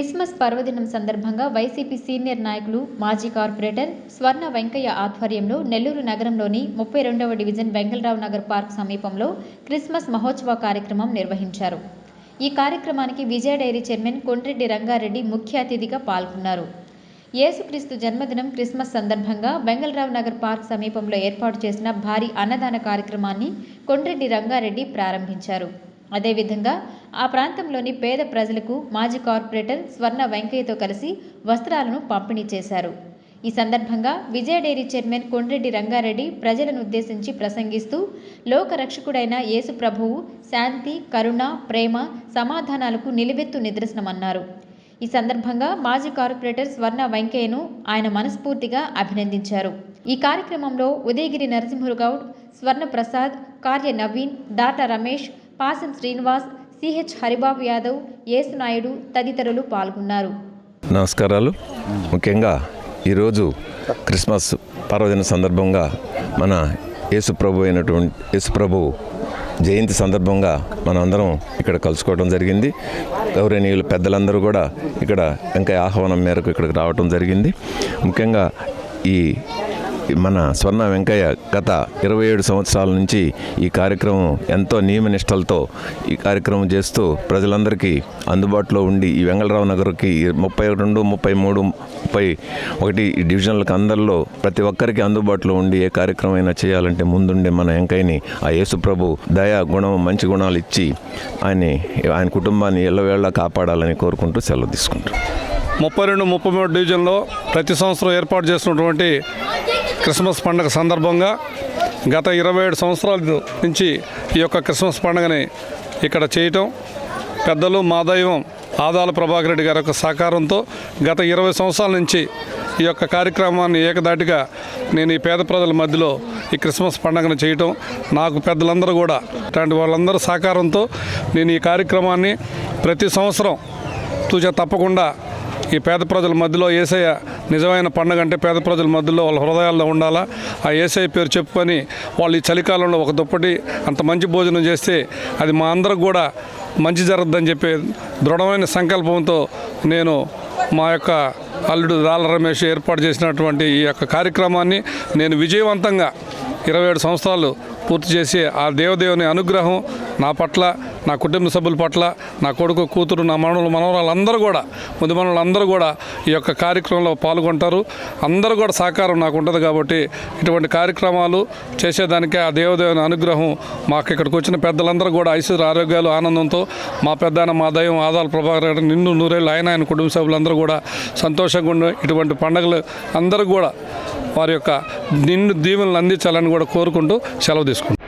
Christmas పర్వదినం సందర్భంగా YCP senior నాయకులు మాజీ కార్పొరేటర్ స్వర్ణ వెంకయ్య ఆధ్వర్యంలో నెల్లూరు నగరంలోని 32వ డివిజన్ వెంగళరావు నగర్ పార్క్ సమీపంలో క్రిస్మస్ మహోత్సవ కార్యక్రమం నిర్వహించారు. ఈ కార్యక్రమానికి విజయ డైరీ చైర్మన్ కొండ్రెడ్డి రంగారెడ్డి ముఖ్య అతిథిగా పాల్గొన్నారు. యేసుక్రీస్తు జన్మదినం క్రిస్మస్ సందర్భంగా వెంగళరావు నగర్ పార్క్ సమీపంలో ఏర్పాటు చేసిన భారీ అన్నదాన కార్యక్రమాన్ని కొండ్రెడ్డి రంగారెడ్డి ప్రారంభించారు. అదేవిధంగా ఆ ప్రాంతంలోని పేద ప్రజలకు మాజీ కార్పొరేటర్ స్వర్ణ వెంకయ్యతో కలిసి వస్త్రాలను పంపిణీ చేశారు. ఈ సందర్భంగా విజయ డైరీ చైర్మన్ కొండ్రెడ్డి రంగారెడ్డి ప్రజలను ఉద్దేశించి ప్రసంగిస్తూ లోకరక్షకుడైన యేసు ప్రభువు శాంతి, కరుణ, ప్రేమ, సమాధానాలకు నిలువెత్తు నిదర్శనమన్నారు. ఈ సందర్భంగా మాజీ కార్పొరేటర్ స్వర్ణ వెంకయ్యను ఆయన మనస్ఫూర్తిగా అభినందించారు. ఈ కార్యక్రమంలో ఉదయగిరి నరసింహగౌడ్, స్వర్ణ ప్రసాద్, కార్య నవీన్, దాటా రమేష్, పాసం శ్రీనివాస్, సిహెచ్ హరిబాబు యాదవ్, యేసునాయుడు తదితరులు పాల్గొన్నారు. నమస్కారాలు. ముఖ్యంగా ఈరోజు క్రిస్మస్ పర్వదిన సందర్భంగా మన యేసుప్రభు జయంతి సందర్భంగా మనం అందరం ఇక్కడ కలుసుకోవడం జరిగింది. గౌరవనీయులు పెద్దలందరూ కూడా ఇక్కడ వెంకయ్య ఆహ్వానం మేరకు ఇక్కడికి రావడం జరిగింది. ముఖ్యంగా ఈ మన స్వర్ణ వెంకయ్య గత 27 సంవత్సరాల నుంచి ఈ కార్యక్రమం ఎంతో నియమనిష్టలతో ఈ కార్యక్రమం చేస్తూ ప్రజలందరికీ అందుబాటులో ఉండి ఈ వెంగళరావు నగర్కి 32, 33, 31 ఈ డివిజన్లకు అందరిలో ప్రతి ఒక్కరికి అందుబాటులో ఉండి ఏ కార్యక్రమం అయినా చేయాలంటే ముందుండే మన వెంకయ్యని ఆ యేసుప్రభు దయా గుణం, మంచి గుణాలు ఇచ్చి ఆయన కుటుంబాన్ని ఎల్లవేళలా కాపాడాలని కోరుకుంటూ సెలవు తీసుకుంటాం. 32, 33 డివిజన్లో ప్రతి సంవత్సరం ఏర్పాటు చేస్తున్నటువంటి క్రిస్మస్ పండుగ సందర్భంగా గత 27 సంవత్సరాల నుంచి ఈ యొక్క క్రిస్మస్ పండుగని ఇక్కడ చేయటం, పెద్దలు మా దైవం ఆదాల ప్రభాకర్ రెడ్డి గారి యొక్క సహకారంతో గత 20 సంవత్సరాల నుంచి ఈ యొక్క కార్యక్రమాన్ని ఏకదాటిగా నేను ఈ పేద ప్రజల మధ్యలో ఈ క్రిస్మస్ పండుగను చేయటం, నాకు పెద్దలందరూ కూడా ఇట్లాంటి వాళ్ళందరూ సహకారంతో నేను ఈ కార్యక్రమాన్ని ప్రతి సంవత్సరం తూచా తప్పకుండా ఈ పేద ప్రజల మధ్యలో యేసయ్య నిజమైన పండుగ అంటే పేద ప్రజల మధ్యలో వాళ్ళ హృదయాల్లో ఉండాలా, ఆ యేసయ్య పేరు చెప్పుకొని వాళ్ళు ఈ చలికాలంలో ఒక దుప్పటి అంత మంచి భోజనం చేస్తే అది మా అందరికి కూడా మంచి జరగద్దని చెప్పే దృఢమైన సంకల్పంతో నేను మా యొక్క అల్లుడు దాల రమేష్ ఏర్పాటు చేసినటువంటి ఈ యొక్క కార్యక్రమాన్ని నేను విజయవంతంగా 27 సంవత్సరాలు పూర్తి చేసి ఆ దేవదేవుని అనుగ్రహం నా పట్ల, నా కుటుంబ సభ్యుల పట్ల, నా కొడుకు, కూతురు, నా మనవరాళ్ళందరూ కూడా, ముద్దు మనవరాళ్ళందరూ కూడా ఈ యొక్క కార్యక్రమంలో పాల్గొంటారు. అందరూ కూడా సహకారం నాకు ఉంటుంది కాబట్టి ఇటువంటి కార్యక్రమాలు చేసేదానికే ఆ దేవదేవుని అనుగ్రహం మాకు ఇక్కడికి వచ్చిన పెద్దలందరూ కూడా ఐశ్వర్య ఆరోగ్యాలు ఆనందంతో మా పెద్ద మా దైవం ఆదాల ప్రభాకర్ నిండు నూరేళ్ళు ఆయన కుటుంబ సభ్యులందరూ కూడా సంతోషంగా ఉండి ఇటువంటి పండుగలు అందరూ కూడా వారి యొక్క నిండు దీవెనలు అందించాలని కూడా కోరుకుంటూ సెలవు తీసుకుంటాం.